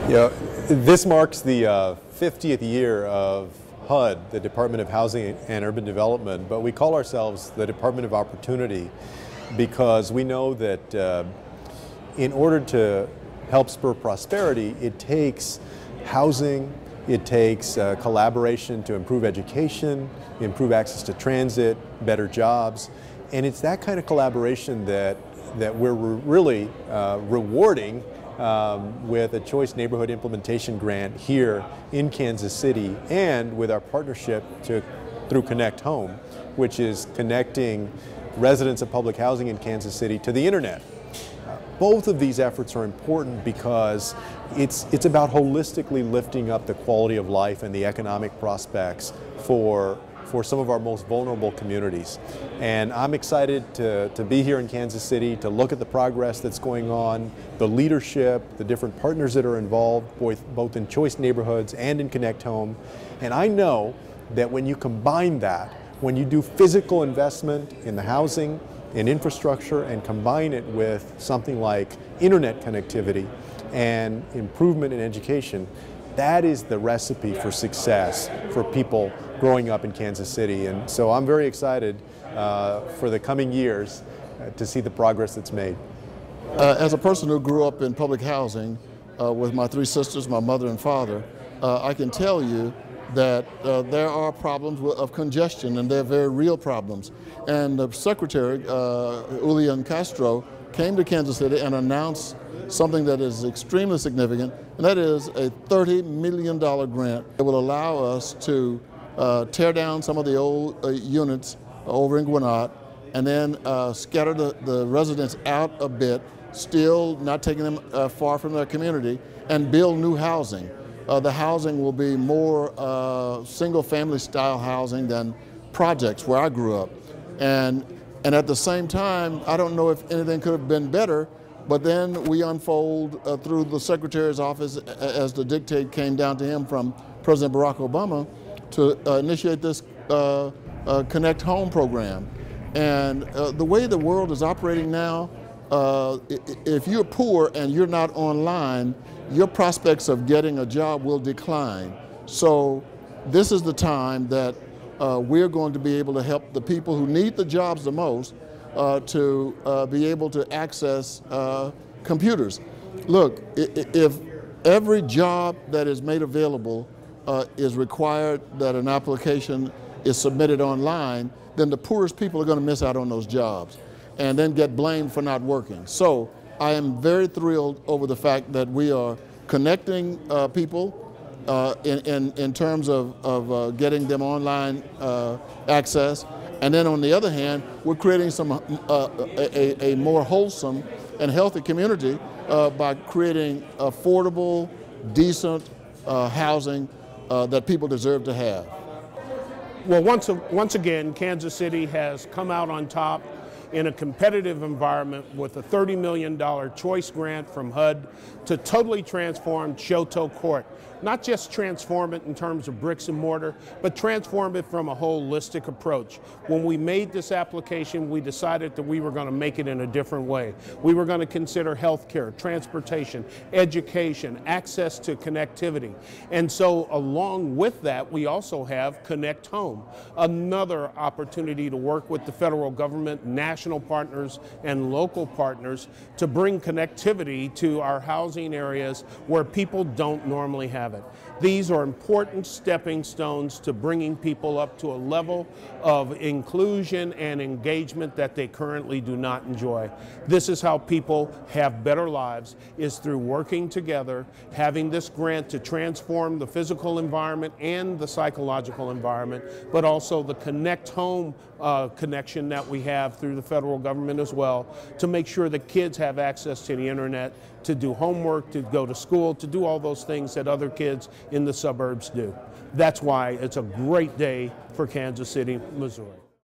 Yeah, this marks the 50th year of HUD, the Department of Housing and Urban Development, but we call ourselves the Department of Opportunity because we know that in order to help spur prosperity, it takes housing, it takes collaboration to improve education, improve access to transit, better jobs, and it's that kind of collaboration that we're really rewarding with a Choice Neighborhood Implementation Grant here in Kansas City, and with our partnership through Connect Home, which is connecting residents of public housing in Kansas City to the internet. Both of these efforts are important because it's about holistically lifting up the quality of life and the economic prospects for some of our most vulnerable communities. And I'm excited to be here in Kansas City, to look at the progress that's going on, the leadership, the different partners that are involved, both in Choice Neighborhoods and in Connect Home. And I know that when you combine that, when you do physical investment in the housing, in infrastructure, and combine it with something like internet connectivity and improvement in education, that is the recipe for success for people growing up in Kansas City. And so I'm very excited for the coming years to see the progress that's made. As a person who grew up in public housing with my three sisters, my mother and father, I can tell you that there are problems of congestion, and they're very real problems. And the Secretary, Julian Castro, came to Kansas City and announced something that is extremely significant, and that is a $30 million grant that will allow us to tear down some of the old units over in Gwinnett, and then scatter the residents out a bit, still not taking them far from their community, and build new housing. The housing will be more single-family style housing than projects where I grew up. And at the same time, I don't know if anything could have been better, but then we unfold through the Secretary's office, as the dictate came down to him from President Barack Obama, to initiate this Connect Home program. And the way the world is operating now, if you're poor and you're not online, your prospects of getting a job will decline. So this is the time that we're going to be able to help the people who need the jobs the most to be able to access computers. Look, if every job that is made available is required that an application is submitted online, then the poorest people are going to miss out on those jobs and then get blamed for not working. So I am very thrilled over the fact that we are connecting people in terms of getting them online access. And then on the other hand, we're creating a more wholesome and healthy community by creating affordable, decent housing that people deserve to have. Well, once again, Kansas City has come out on top in a competitive environment with a $30 million choice grant from HUD to totally transform Chouteau Court. Not just transform it in terms of bricks and mortar, but transform it from a holistic approach. When we made this application, we decided that we were going to make it in a different way. We were going to consider healthcare, transportation, education, access to connectivity. And so along with that, we also have Connect Home, another opportunity to work with the federal government, national partners, and local partners to bring connectivity to our housing areas where people don't normally have it. These are important stepping stones to bringing people up to a level of inclusion and engagement that they currently do not enjoy. This is how people have better lives, is through working together, having this grant to transform the physical environment and the psychological environment, but also the Connect Home connection that we have through the federal government as well, to make sure that kids have access to the internet, to do homework, to go to school, to do all those things that other kids in the suburbs do. That's why it's a great day for Kansas City, Missouri.